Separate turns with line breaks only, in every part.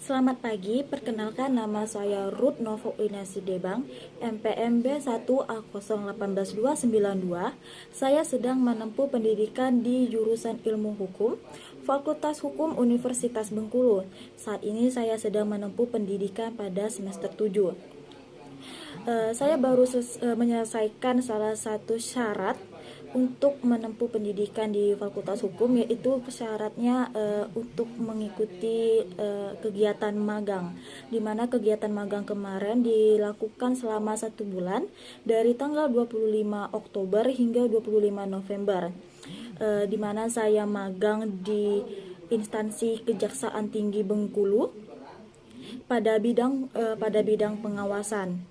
Selamat pagi, perkenalkan nama saya Ruth Novo Inasi Debang, MPMB 1A018292. Saya sedang menempuh pendidikan di jurusan Ilmu Hukum, Fakultas Hukum Universitas Bengkulu. Saat ini saya sedang menempuh pendidikan pada semester 7. Saya baru menyelesaikan salah satu syarat untuk menempuh pendidikan di Fakultas Hukum, yaitu syaratnya untuk mengikuti kegiatan magang, di mana kegiatan magang kemarin dilakukan selama 1 bulan dari tanggal 25 Oktober hingga 25 November, di mana saya magang di instansi Kejaksaan Tinggi Bengkulu pada bidang pengawasan,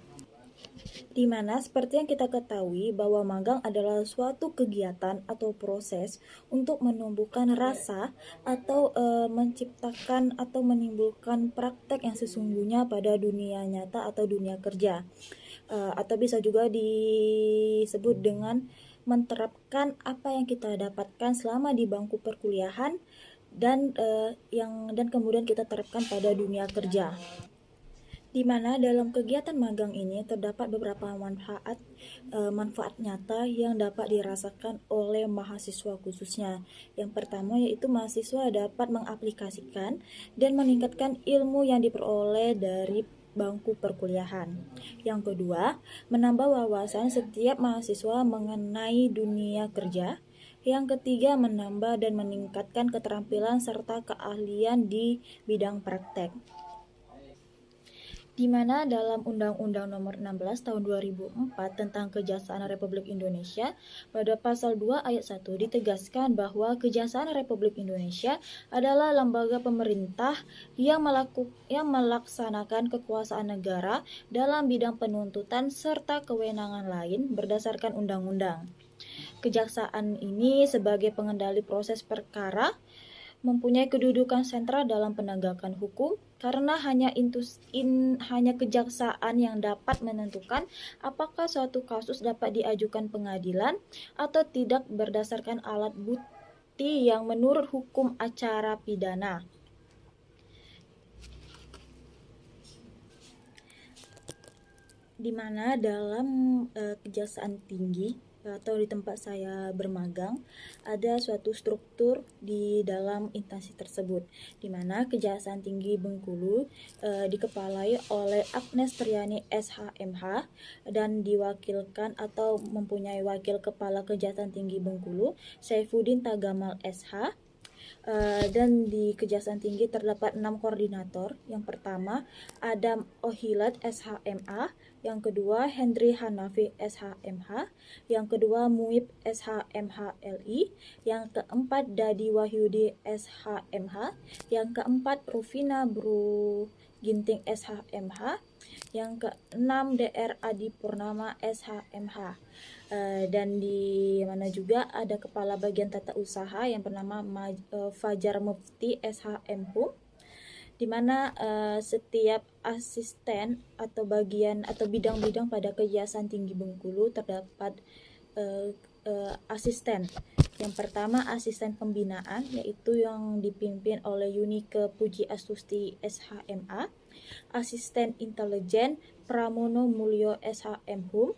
di mana seperti yang kita ketahui bahwa magang adalah suatu kegiatan atau proses untuk menumbuhkan rasa atau menciptakan atau menimbulkan praktek yang sesungguhnya pada dunia nyata atau dunia kerja, atau bisa juga disebut dengan menerapkan apa yang kita dapatkan selama di bangku perkuliahan dan kemudian kita terapkan pada dunia kerja, di mana dalam kegiatan magang ini terdapat beberapa manfaat nyata yang dapat dirasakan oleh mahasiswa khususnya. Yang pertama yaitu mahasiswa dapat mengaplikasikan dan meningkatkan ilmu yang diperoleh dari bangku perkuliahan. Yang kedua, menambah wawasan setiap mahasiswa mengenai dunia kerja. Yang ketiga, menambah dan meningkatkan keterampilan serta keahlian di bidang praktek, di mana dalam Undang-Undang Nomor 16 Tahun 2004 tentang Kejaksaan Republik Indonesia pada pasal 2 ayat 1 ditegaskan bahwa Kejaksaan Republik Indonesia adalah lembaga pemerintah yang melaksanakan kekuasaan negara dalam bidang penuntutan serta kewenangan lain berdasarkan undang-undang. Kejaksaan ini sebagai pengendali proses perkara mempunyai kedudukan sentral dalam penegakan hukum, karena hanya kejaksaan yang dapat menentukan apakah suatu kasus dapat diajukan pengadilan atau tidak berdasarkan alat bukti yang menurut hukum acara pidana, di mana dalam kejaksaan tinggi atau di tempat saya bermagang ada suatu struktur di dalam instansi tersebut, di mana Kejaksaan Tinggi Bengkulu dikepalai oleh Agnes Triani SHMH dan diwakilkan atau mempunyai wakil kepala Kejaksaan Tinggi Bengkulu Saifuddin Tagamal SH. Dan di Kejaksaan Tinggi terdapat 6 koordinator. Yang pertama Adam Ohilat SHMA, yang kedua Hendri Hanafi SHMH, yang kedua Muib SHMHLI, yang keempat Dadi Wahyudi SHMH, yang keempat Rufina Bru Ginting SHMH, yang keenam DR Adi Purnama SHMH. Dan di mana juga ada kepala bagian tata usaha yang bernama Fajar Mufti SHMHU, di mana setiap asisten atau bagian atau bidang-bidang pada Kejaksaan Tinggi Bengkulu terdapat asisten. Yang pertama asisten pembinaan, yaitu yang dipimpin oleh Yunike Puji Astusti SHMA. Asisten intelijen Pramono Mulyo SHMHUM.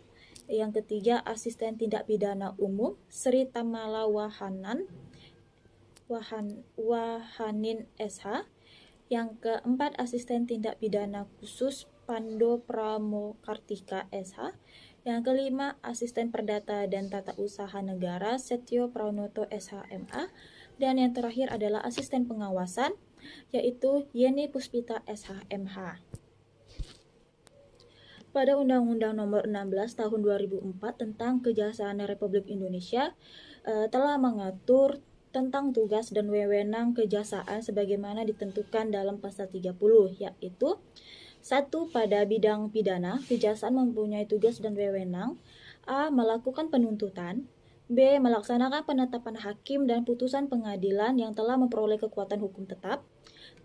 Yang ketiga asisten tindak pidana umum Sri Tamala Wahanin SH. Yang keempat asisten tindak pidana khusus Pando Pramokartika SH. Yang kelima asisten perdata dan tata usaha negara Setio Pranoto SHMA. Dan yang terakhir adalah asisten pengawasan, yaitu Yeni Puspita SHMH. Pada Undang-Undang Nomor 16 Tahun 2004 tentang Kejaksaan Republik Indonesia telah mengatur tentang tugas dan wewenang kejaksaan sebagaimana ditentukan dalam pasal 30, yaitu 1. Pada bidang pidana, kejaksaan mempunyai tugas dan wewenang: A. Melakukan penuntutan, B. Melaksanakan penetapan hakim dan putusan pengadilan yang telah memperoleh kekuatan hukum tetap,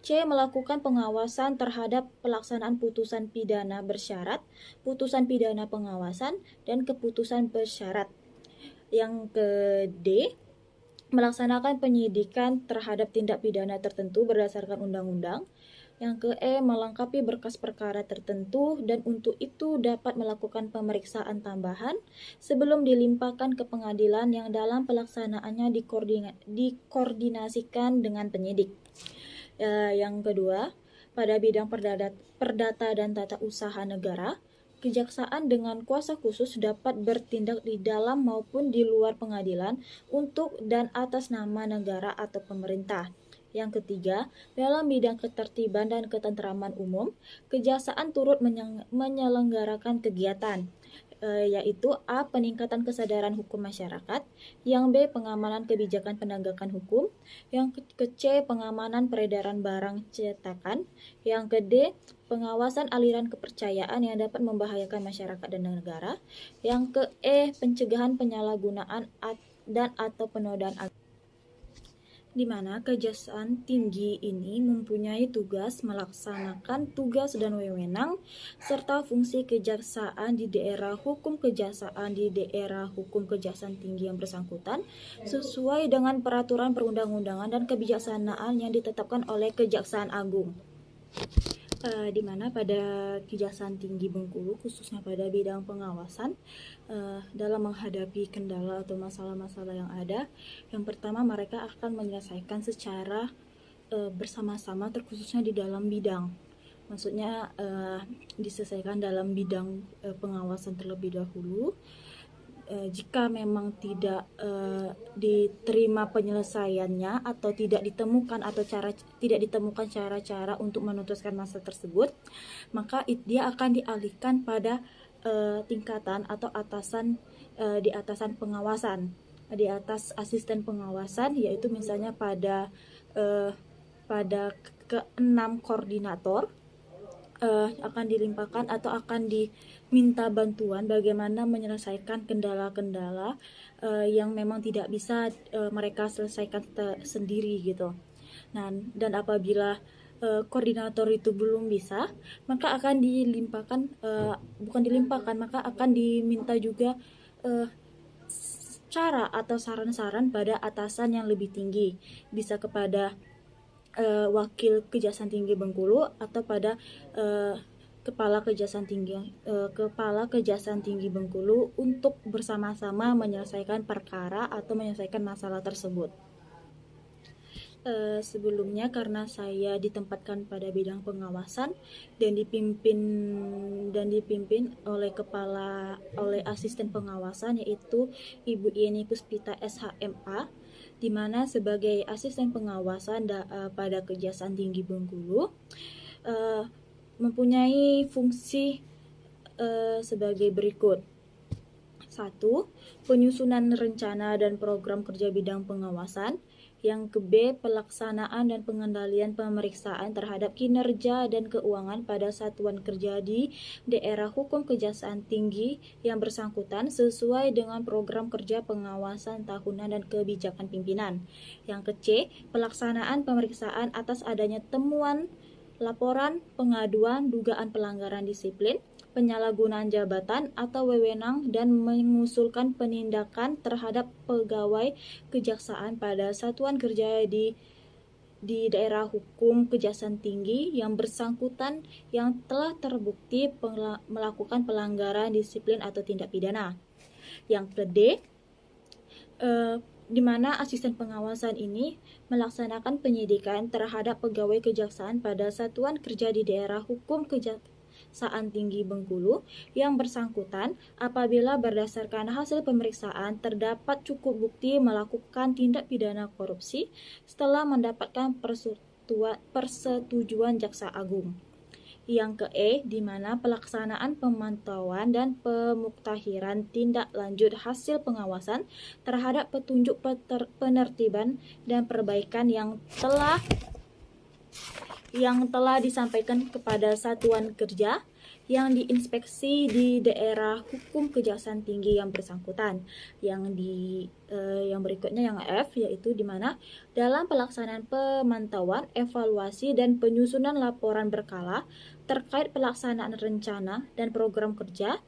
C. Melakukan pengawasan terhadap pelaksanaan putusan pidana bersyarat, putusan pidana pengawasan, dan keputusan bersyarat. Yang ke D. Melaksanakan penyidikan terhadap tindak pidana tertentu berdasarkan undang-undang. Yang ke E, melengkapi berkas perkara tertentu dan untuk itu dapat melakukan pemeriksaan tambahan sebelum dilimpahkan ke pengadilan yang dalam pelaksanaannya dikoordinasikan dengan penyidik. Yang kedua, pada bidang perdata dan tata usaha negara, kejaksaan dengan kuasa khusus dapat bertindak di dalam maupun di luar pengadilan untuk dan atas nama negara atau pemerintah. Yang ketiga, dalam bidang ketertiban dan ketentraman umum, kejaksaan turut menyelenggarakan kegiatan, yaitu A. Peningkatan kesadaran hukum masyarakat, yang B. Pengamanan kebijakan penegakan hukum, yang ke C. Pengamanan peredaran barang cetakan, yang ke D. Pengawasan aliran kepercayaan yang dapat membahayakan masyarakat dan negara, yang ke E. Pencegahan penyalahgunaan dan atau penodaan agama, di mana Kejaksaan Tinggi ini mempunyai tugas melaksanakan tugas dan wewenang serta fungsi kejaksaan di daerah hukum kejaksaan tinggi yang bersangkutan sesuai dengan peraturan perundang-undangan dan kebijaksanaan yang ditetapkan oleh Kejaksaan Agung. Di mana pada Kejaksaan Tinggi Bengkulu khususnya pada bidang pengawasan dalam menghadapi kendala atau masalah-masalah yang ada, yang pertama mereka akan menyelesaikan secara bersama-sama terkhususnya di dalam bidang, maksudnya diselesaikan dalam bidang pengawasan terlebih dahulu. Jika memang tidak diterima penyelesaiannya atau tidak ditemukan cara-cara untuk menuntaskan masalah tersebut, maka dia akan dialihkan pada tingkatan atau atasan di atasan pengawasan, di atas asisten pengawasan, yaitu misalnya pada ke-6 koordinator akan dilimpahkan atau akan diminta bantuan bagaimana menyelesaikan kendala-kendala yang memang tidak bisa mereka selesaikan sendiri gitu. Nah, dan apabila koordinator itu belum bisa, maka akan maka akan diminta juga cara atau saran-saran pada atasan yang lebih tinggi, bisa kepada Wakil Kejaksaan Tinggi Bengkulu atau pada Kepala Kejaksaan Tinggi Bengkulu untuk bersama-sama menyelesaikan perkara atau menyelesaikan masalah tersebut. Sebelumnya karena saya ditempatkan pada bidang pengawasan dan dipimpin oleh asisten pengawasan, yaitu Ibu Yeni Puspita SHMA, di mana sebagai asisten pengawasan pada Kejaksaan Tinggi Bengkulu mempunyai fungsi sebagai berikut. 1. Penyusunan rencana dan program kerja bidang pengawasan. Yang ke B, pelaksanaan dan pengendalian pemeriksaan terhadap kinerja dan keuangan pada satuan kerja di daerah hukum Kejaksaan Tinggi yang bersangkutan sesuai dengan program kerja pengawasan tahunan dan kebijakan pimpinan. Yang ke C, pelaksanaan pemeriksaan atas adanya temuan, laporan, pengaduan, dugaan pelanggaran disiplin, penyalahgunaan jabatan atau wewenang dan mengusulkan penindakan terhadap pegawai kejaksaan pada satuan kerja di daerah hukum Kejaksaan Tinggi yang bersangkutan yang telah terbukti melakukan pelanggaran disiplin atau tindak pidana. Yang ke D, di mana asisten pengawasan ini melaksanakan penyidikan terhadap pegawai kejaksaan pada satuan kerja di daerah hukum Kejaksaan Tinggi Bengkulu yang bersangkutan apabila berdasarkan hasil pemeriksaan terdapat cukup bukti melakukan tindak pidana korupsi setelah mendapatkan persetujuan Jaksa Agung. Yang ke E, di mana pelaksanaan pemantauan dan pemuktahiran tindak lanjut hasil pengawasan terhadap petunjuk penertiban dan perbaikan yang telah disampaikan kepada satuan kerja yang diinspeksi di daerah hukum Kejaksaan Tinggi yang bersangkutan. Yang berikutnya yang F, yaitu di mana dalam pelaksanaan pemantauan, evaluasi dan penyusunan laporan berkala terkait pelaksanaan rencana dan program kerja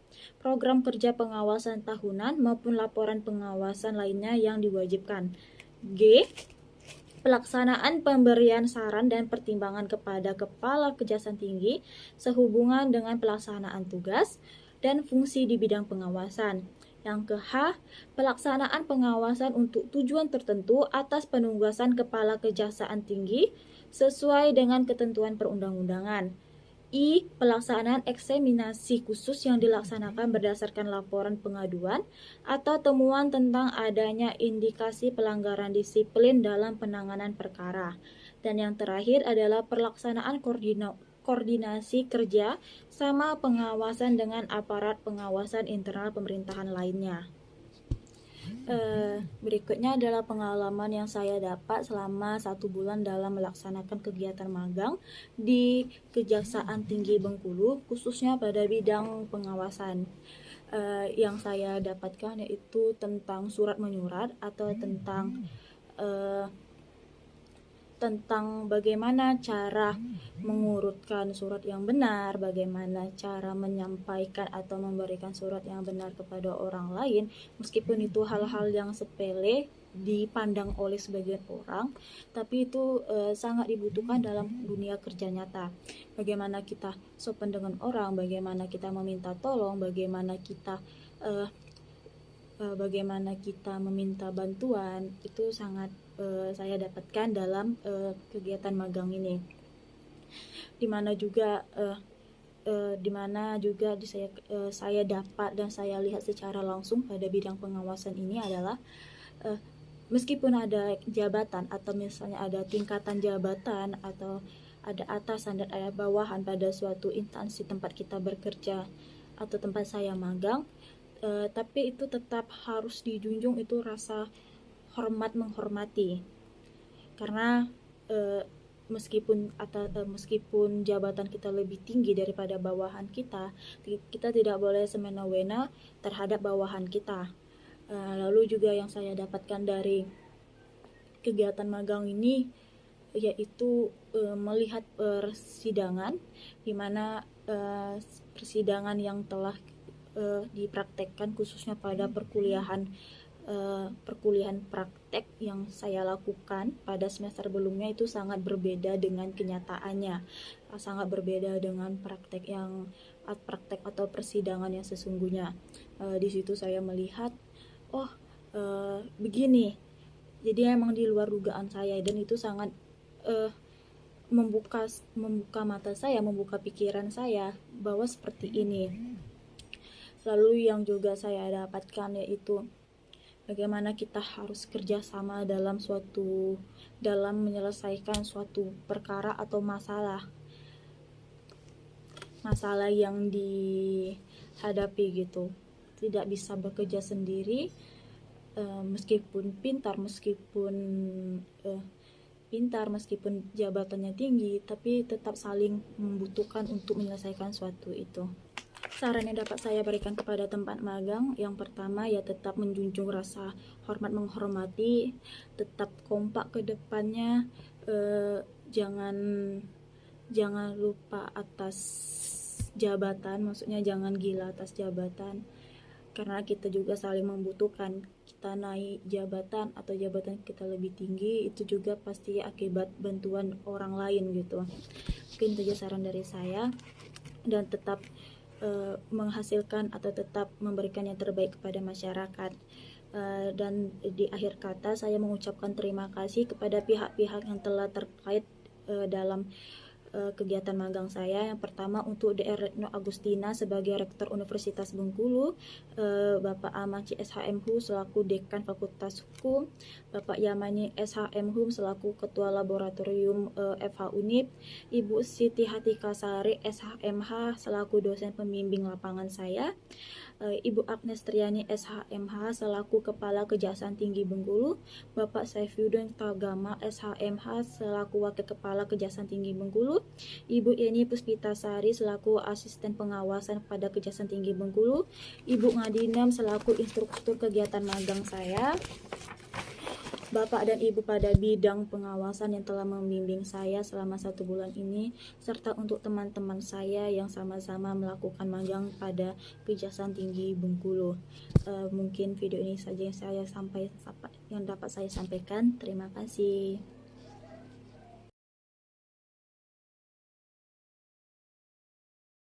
pengawasan tahunan maupun laporan pengawasan lainnya yang diwajibkan. G, Pelaksanaan pemberian saran dan pertimbangan kepada Kepala Kejaksaan Tinggi sehubungan dengan pelaksanaan tugas dan fungsi di bidang pengawasan. Yang ke-H, pelaksanaan pengawasan untuk tujuan tertentu atas penugasan Kepala Kejaksaan Tinggi sesuai dengan ketentuan perundang-undangan. I. Pelaksanaan eksaminasi khusus yang dilaksanakan berdasarkan laporan pengaduan atau temuan tentang adanya indikasi pelanggaran disiplin dalam penanganan perkara. Dan yang terakhir adalah pelaksanaan koordinasi kerja sama pengawasan dengan aparat pengawasan internal pemerintahan lainnya. Berikutnya adalah pengalaman yang saya dapat selama 1 bulan dalam melaksanakan kegiatan magang di Kejaksaan Tinggi Bengkulu, khususnya pada bidang pengawasan. Yang saya dapatkan yaitu tentang surat menyurat atau tentang bagaimana cara mengurutkan surat yang benar, bagaimana cara menyampaikan atau memberikan surat yang benar kepada orang lain, meskipun itu hal-hal yang sepele dipandang oleh sebagian orang, tapi itu sangat dibutuhkan dalam dunia kerja nyata. Bagaimana kita sopan dengan orang, bagaimana kita meminta tolong, bagaimana kita meminta bantuan, itu sangat saya dapatkan dalam kegiatan magang ini. Dimana juga saya dapat dan saya lihat secara langsung pada bidang pengawasan ini adalah meskipun ada jabatan atau misalnya ada tingkatan jabatan atau ada atasan dan ada bawahan pada suatu instansi tempat kita bekerja atau tempat saya magang, tapi itu tetap harus dijunjung itu rasa hormat menghormati, karena meskipun jabatan kita lebih tinggi daripada bawahan kita tidak boleh semena-mena terhadap bawahan kita. Lalu juga yang saya dapatkan dari kegiatan magang ini yaitu melihat persidangan, di mana persidangan yang telah dipraktekkan khususnya pada perkuliahan praktek yang saya lakukan pada semester sebelumnya itu sangat berbeda dengan kenyataannya, sangat berbeda dengan praktek atau persidangan yang sesungguhnya. Di situ saya melihat begini, jadi emang di luar dugaan saya, dan itu sangat membuka mata saya, membuka pikiran saya bahwa seperti ini. Lalu yang juga saya dapatkan yaitu bagaimana kita harus kerjasama dalam menyelesaikan suatu perkara atau masalah yang dihadapi gitu. Tidak bisa bekerja sendiri, meskipun pintar, meskipun jabatannya tinggi, tapi tetap saling membutuhkan untuk menyelesaikan suatu itu. Saran yang dapat saya berikan kepada tempat magang, yang pertama ya tetap menjunjung rasa hormat menghormati, tetap kompak ke depannya, jangan lupa atas jabatan, maksudnya jangan gila atas jabatan, karena kita juga saling membutuhkan. Kita naik jabatan atau jabatan kita lebih tinggi, itu juga pasti akibat bantuan orang lain gitu. Mungkin itu saja saran dari saya, dan tetap menghasilkan atau tetap memberikan yang terbaik kepada masyarakat. Dan di akhir kata saya mengucapkan terima kasih kepada pihak-pihak yang telah terkait dalam kegiatan magang saya. Yang pertama untuk Dr. Retno Agustina sebagai Rektor Universitas Bengkulu, Bapak Amaci SHM Hum selaku Dekan Fakultas Hukum, Bapak Yamani SHM Hum selaku Ketua Laboratorium FH Unip, Ibu Siti Hatikasari SHMH selaku dosen pembimbing lapangan saya, Ibu Agnes Triani SHMH selaku Kepala Kejaksaan Tinggi Bengkulu, Bapak Saifuddin Tagama SHMH selaku Wakil Kepala Kejaksaan Tinggi Bengkulu, Ibu Yeni Puspitasari selaku Asisten Pengawasan pada Kejaksaan Tinggi Bengkulu, Ibu Ngadinem selaku instruktur kegiatan magang saya, Bapak dan Ibu pada bidang pengawasan yang telah membimbing saya selama 1 bulan ini, serta untuk teman-teman saya yang sama-sama melakukan magang pada Kejaksaan Tinggi Bengkulu. Mungkin video ini saja yang dapat saya sampaikan. Terima kasih.